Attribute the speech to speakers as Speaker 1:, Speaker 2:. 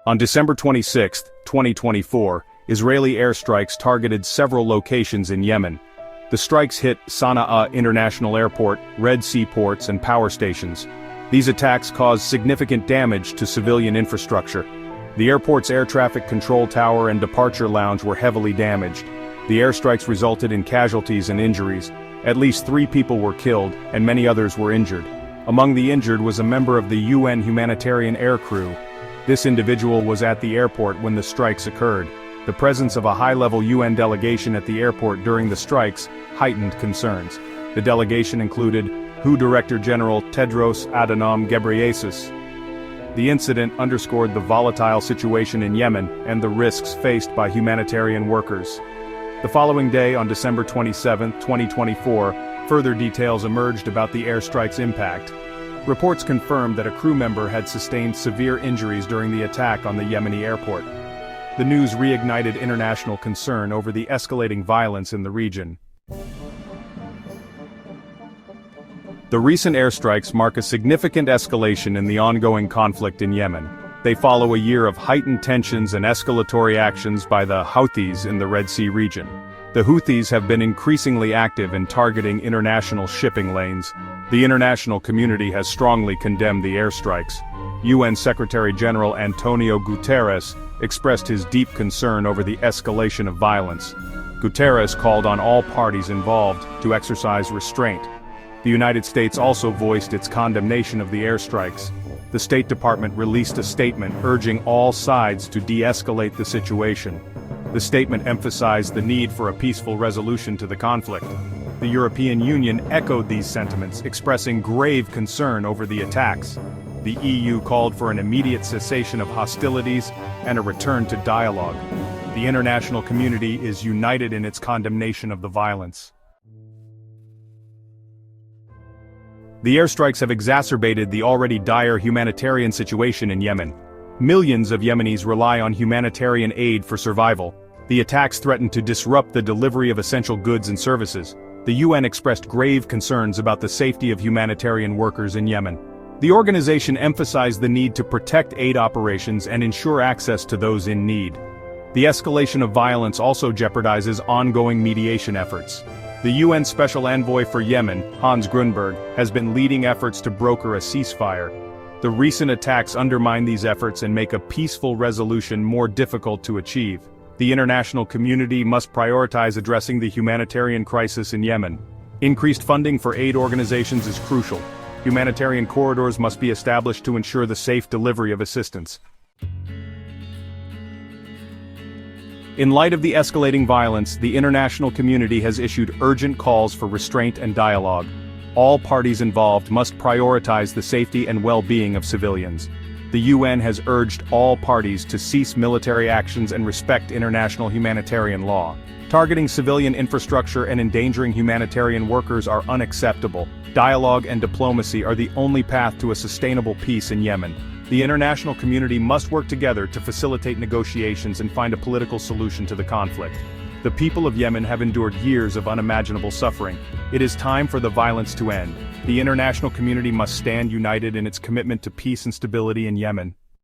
Speaker 1: On December 26, 2024, Israeli airstrikes targeted several locations in Yemen. The strikes hit Sana'a International Airport, Red Sea ports, and power stations. These attacks caused significant damage to civilian infrastructure. The airport's air traffic control tower and departure lounge were heavily damaged. The airstrikes resulted in casualties and injuries. At least 3 people were killed, and many others were injured. Among the injured was a member of the UN humanitarian air crew. This individual was at the airport when the strikes occurred. The presence of a high-level UN delegation at the airport during the strikes heightened concerns. The delegation included WHO Director General Tedros Adhanom Ghebreyesus. The incident underscored the volatile situation in Yemen and the risks faced by humanitarian workers. The following day, on December 27, 2024, further details emerged about the airstrike's impact. Reports confirmed that a crew member had sustained severe injuries during the attack on the Yemeni airport. The news reignited international concern over the escalating violence in the region. The recent airstrikes mark a significant escalation in the ongoing conflict in Yemen. They follow a year of heightened tensions and escalatory actions by the Houthis in the Red Sea region. The Houthis have been increasingly active in targeting international shipping lanes. The international community has strongly condemned the airstrikes. UN Secretary-General Antonio Guterres expressed his deep concern over the escalation of violence. Guterres called on all parties involved to exercise restraint. The United States also voiced its condemnation of the airstrikes. The State Department released a statement urging all sides to de-escalate the situation. The statement emphasized the need for a peaceful resolution to the conflict. The European Union echoed these sentiments, expressing grave concern over the attacks. The EU called for an immediate cessation of hostilities and a return to dialogue. The international community is united in its condemnation of the violence. The airstrikes have exacerbated the already dire humanitarian situation in Yemen. Millions of Yemenis rely on humanitarian aid for survival. The attacks threaten to disrupt the delivery of essential goods and services. The UN expressed grave concerns about the safety of humanitarian workers in Yemen. The organization emphasized the need to protect aid operations and ensure access to those in need. The escalation of violence also jeopardizes ongoing mediation efforts. The UN Special Envoy for Yemen, Hans Grunberg, has been leading efforts to broker a ceasefire. The recent attacks undermine these efforts and make a peaceful resolution more difficult to achieve. The international community must prioritize addressing the humanitarian crisis in Yemen. Increased funding for aid organizations is crucial. Humanitarian corridors must be established to ensure the safe delivery of assistance. In light of the escalating violence, the international community has issued urgent calls for restraint and dialogue. All parties involved must prioritize the safety and well-being of civilians. The UN has urged all parties to cease military actions and respect international humanitarian law. Targeting civilian infrastructure and endangering humanitarian workers are unacceptable. Dialogue and diplomacy are the only path to a sustainable peace in Yemen. The international community must work together to facilitate negotiations and find a political solution to the conflict. The people of Yemen have endured years of unimaginable suffering. It is time for the violence to end. The international community must stand united in its commitment to peace and stability in Yemen.